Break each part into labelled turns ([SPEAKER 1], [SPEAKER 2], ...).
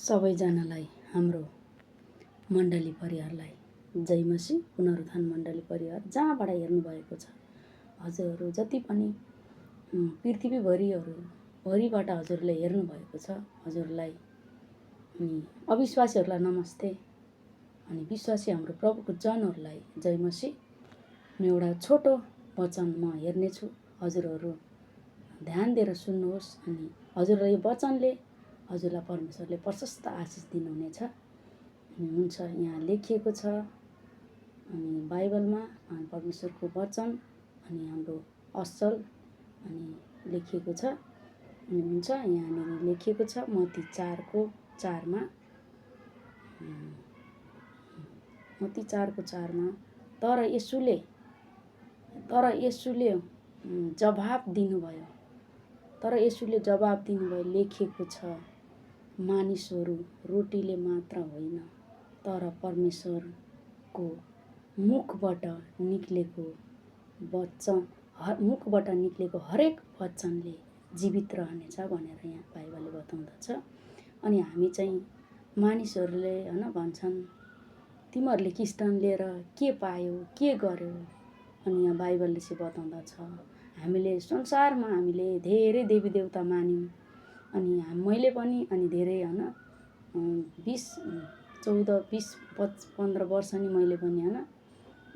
[SPEAKER 1] सबैजनालाई हाम्रो मण्डली परिवारलाई जय मसीह। पुनरुत्थान मण्डली परिवार जहाँबाट हेर्नुभएको छ, हजुरहरू जति पनि पृथ्वीभरिबाट हजुरले हेर्नुभएको छ, हजुरलाई अनि अविश्वासीहरूलाई नमस्ते, अनि विश्वासी हाम्रो प्रभुको जनहरूलाई जय मसीह। म एउटा छोटो वचन म हेर्नेछु, हजुरहरू ध्यान दिएर सुन्नुहोस्। अनि हजुरलाई यो वचनले हजुरलाई परमेश्वरले प्रशस्त आशिष दिनुहुनेछ। अनि हुन्छ, यहाँ लेखिएको छ अनि बाइबलमा परमेश्वरको वचन अनि हाम्रो असल अनि लेखिएको छ। अनि हुन्छ, यहाँनिर लेखिएको छ मत्ती 4:4मा, मत्ती 4:4मा तर यसुले जवाब दिनुभयो, लेखिएको छ, मानिसहरू रोटीले मात्र होइन तर परमेश्वरको मुखबाट निक्लेको हरेक वचनले जीवित रहनेछ भनेर यहाँ बाइबलले बताउँदछ। अनि हामी चाहिँ मानिसहरूले हैन भन्छन्, तिमीहरूले क्रिस्चियन लिएर के पायौ, के गर्यौ? अनि यहाँ बाइबलले चाहिँ बताउँदछ, हामीले संसारमा हामीले धेरै देवी देवता मान्यौँ। अनि मैले पनि अनि धेरै हैन 20, 14, 20, 15 वर्ष नि मैले पनि हैन,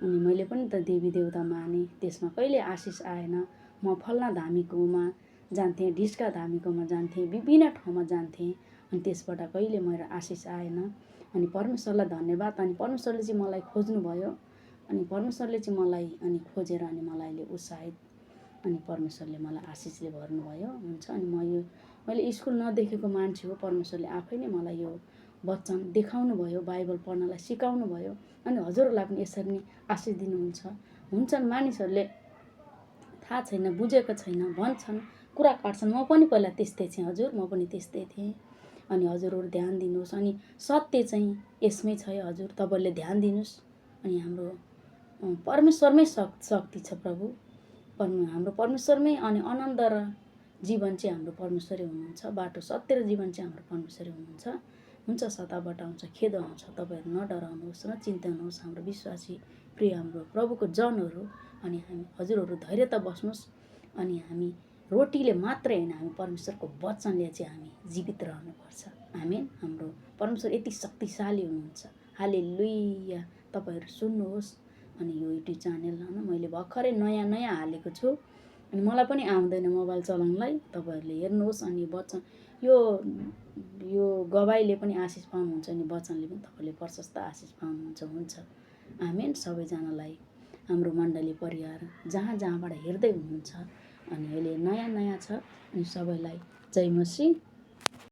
[SPEAKER 1] अनि मैले पनि त देवी देवता माने, त्यसमा कहिले आशिष आएन। म फल्ना धामीकोमा जान्थेँ, ढिस्का धामीकोमा जान्थेँ, विभिन्न ठाउँमा जान्थेँ, अनि त्यसबाट कहिले मेरो आशिष आएन। अनि परमेश्वरलाई धन्यवाद। अनि परमेश्वरले चाहिँ मलाई खोज्नुभयो, अनि परमेश्वरले चाहिँ मलाई अनि खोजेर अनि मलाई अहिले उत्साहित अनि परमेश्वरले मलाई आशिषले भर्नुभयो। हुन्छ, अनि मैले स्कुल नदेखेको मान्छे हो, परमेश्वरले आफै नै मलाई यो वचन देखाउनु भयो, बाइबल पढ्नलाई सिकाउनु भयो। अनि हजुरहरूलाई पनि यसरी नै आशिष दिनुहुन्छ। हुन्छन् मानिसहरूले थाहा छैन, बुझेको छैन, भन्छन्, कुरा काट्छन्। म पनि पहिला त्यस्तै थिएँ हजुर, म पनि त्यस्तै थिएँ। अनि हजुरहरू ध्यान दिनुहोस्, अनि सत्य चाहिँ यसमै छ है हजुर, तपाईँहरूले ध्यान दिनुहोस्। अनि हाम्रो परमेश्वरमै शक्ति छ प्रभु, हाम्रो परमेश्वरमै, अनि आनन्द र जीवन चाहिँ हाम्रो परमेश्वरै हुनुहुन्छ। बाटो, सत्य र जीवन चाहिँ हाम्रो परमेश्वरै हुनुहुन्छ। हुन्छ, सताबाट आउँछ, खेद आउँछ, तपाईँहरू नडराउनुहोस्, न चिन्ता नहोस् हाम्रो विश्वासी प्रिय हाम्रो प्रभुको जनहरू। अनि हामी हजुरहरू धैर्यता बस्नुहोस्। अनि हामी रोटीले मात्रै होइन, हामी परमेश्वरको वचनले चाहिँ हामी जीवित रहनुपर्छ। आमेन। हाम्रो परमेश्वर यति शक्तिशाली हुनुहुन्छ। हालेलुया। तपाईँहरू सुन्नुहोस्। अनि यो युट्युब च्यानल हैन मैले भर्खरै नयाँ हालेको छु, अनि मलाई पनि आउँदैन मोबाइल चलाउनलाई। तपाईँहरूले हेर्नुहोस्। अनि वचन यो गवाईले पनि आशिष पाउनुहुन्छ, अनि वचनले पनि तपाईँले प्रशस्त आशिष पाउनुहुन्छ। हुन्छ, आमेन। सबैजनालाई हाम्रो मण्डली परिवार जहाँबाट हेर्दै हुनुहुन्छ, अनि अहिले नयाँ छ, अनि सबैलाई जय मसीह।